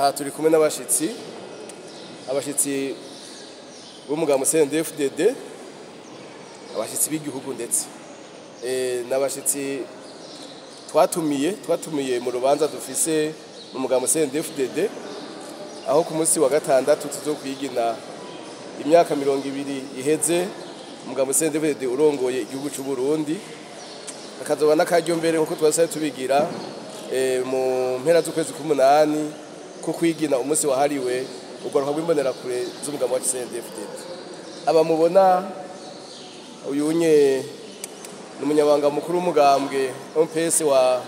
aha turi kumwe n'abashitsi b'umugabo CNDD-FDD, abashitsi b'igihugu ndetse n'abashitsi twatumiye mu rubanza dufise mu mugabo CNDD-FDD, aho ku munsi wa gatandatu tuzokwigina imyaka 20 iheze umugabo CNDD-FDD urongoye igihugu cy'u Burundi. Akazoba n'akaryo mbere nkuko twasaye tubigira mu mpera z'ukwezi k'umunani ko kwigina umunsi wahariwe ugaruka rw'imbonerakure z'umugabo wa CNDD-FDD. Aba mubona uyunye n'umunyabanga mukuru w'umugambwe MPS wa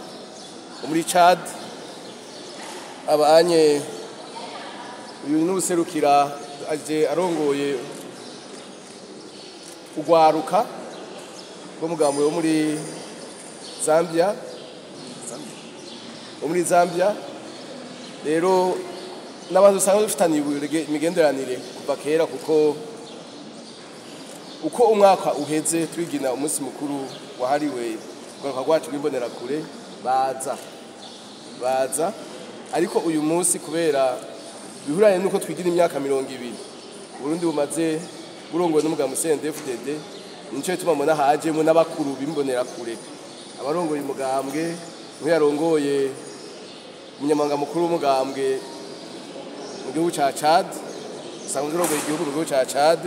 muri Chad, abanye uyu n'userukira aje arongoye ugwaruka rw'umugambwe wo muri Zambia. Rero n'abantu usanga dufitanye imigenderanire kuva kera, kuko uko umwaka uheze twigina umunsi mukuru wahariwe ugaruka rwacu rw'imbonerakure baza ariko uyu munsi kubera bihuranye nuko twigira imyaka 20 Burundi bumaze burongowe n'umugabo CNDD-FDD, nico bituma mbona hajemo n'abakuru b'imbonerakure, abarongoye umugambwe yarongoye umunyamanga mukuru w'umugambwe mu gihugu ca Chad, usanzwe urongoye igihugu mu gihugu ca Chad,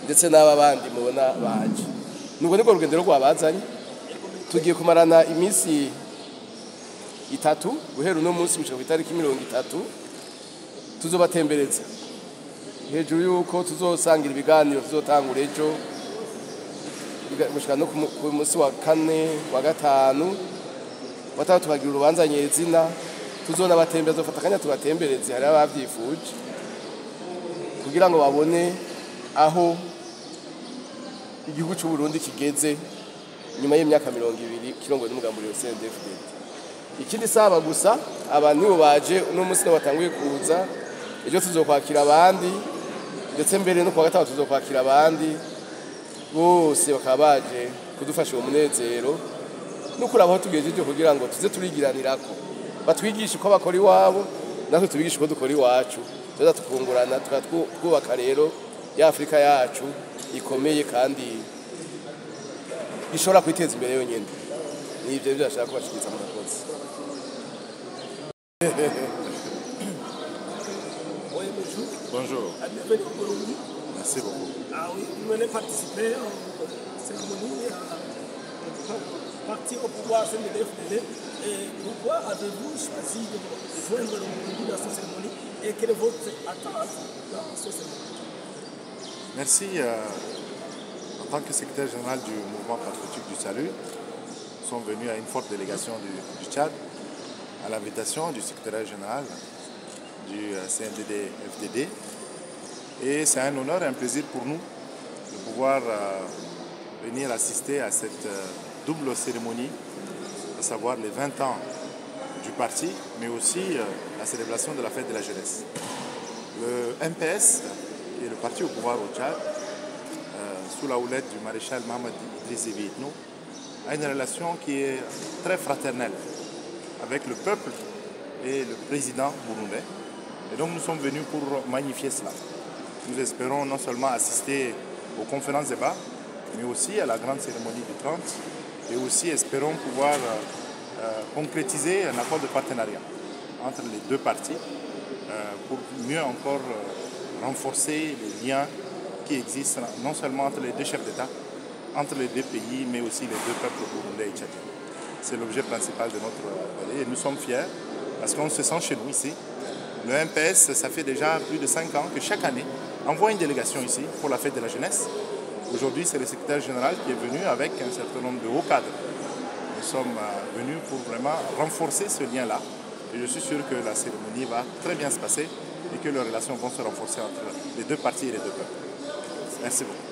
ndetse n'aba bandi mubona baje. Nuko niko rugendo rwabazanye, tugiye kumarana iminsi 3 guhera uno munsi gushika itariki 30 tuzobatembereza hejuru yuko tuzosangira ibiganiro tuzotangura ejo gushika no ku munsi wa 4 wa 5 watatu tubagira urubanza nyezina, tuzona batembereza dufata kanya tubatembereze hari abavyifuje kugira ngo babone aho igihugu cy'u Burundi kigeze nyuma y'imyaka 20 kirongowe n'umugambi wa CNDD-FDD. Ikindi saba gusa abantu nibo baje uno munsi batanguye kuza, ejo tuzokwakira abandi ndetse mbere no kwa gatatu tuzokwakira abandi bose bakaba baje kudufasha uwo munezero no kuraba aho tugejeje kugira ngo tuze turigiranirako, batwigisha uko bakora iwabo natwe tubigisha uko dukora iwacu, tuza tukungurana twubaka rero ya Afrika yacu ikomeye kandi ishobora kwiteza imbere yonyine. Nivyo byashaka kubashikiriza mu bakozi. Bonjour. Merci beaucoup. Ah oui, vous venez participer à la cérémonie parti au pouvoir CNDD-FDD. Et pourquoi avez-vous choisi de joindre le Burundi dans cette cérémonie et quelle est votre attente dans cette cérémonie? Merci. En tant que secrétaire général du mouvement patriotique du salut, nous sommes venus à une forte délégation du Tchad à l'invitation du secrétaire général du CNDD-FDD. Et c'est un honneur et un plaisir pour nous de pouvoir venir assister à cette double cérémonie, à savoir les 20 ans du parti, mais aussi la célébration de la fête de la jeunesse. Le MPS, qui est le parti au pouvoir au Tchad, sous la houlette du maréchal Mohamed Idriss Déby Itno, a une relation qui est très fraternelle avec le peuple et le président burundais. Et donc nous sommes venus pour magnifier cela. Nous espérons non seulement assister aux conférences débats, mais aussi à la grande cérémonie du 30, et aussi espérons pouvoir concrétiser un accord de partenariat entre les deux parties pour mieux encore renforcer les liens qui existent non seulement entre les deux chefs d'État, entre les deux pays, mais aussi les deux peuples burundais et tchadiens. C'est l'objet principal de notre palais et nous sommes fiers parce qu'on se sent chez nous ici. Le MPS, ça fait déjà plus de 5 ans que chaque année envoie une délégation ici pour la fête de la jeunesse. Aujourd'hui, c'est le secrétaire général qui est venu avec un certain nombre de hauts cadres. Nous sommes venus pour vraiment renforcer ce lien-là. Et je suis sûr que la cérémonie va très bien se passer et que les relations vont se renforcer entre les deux parties et les deux peuples. Merci beaucoup.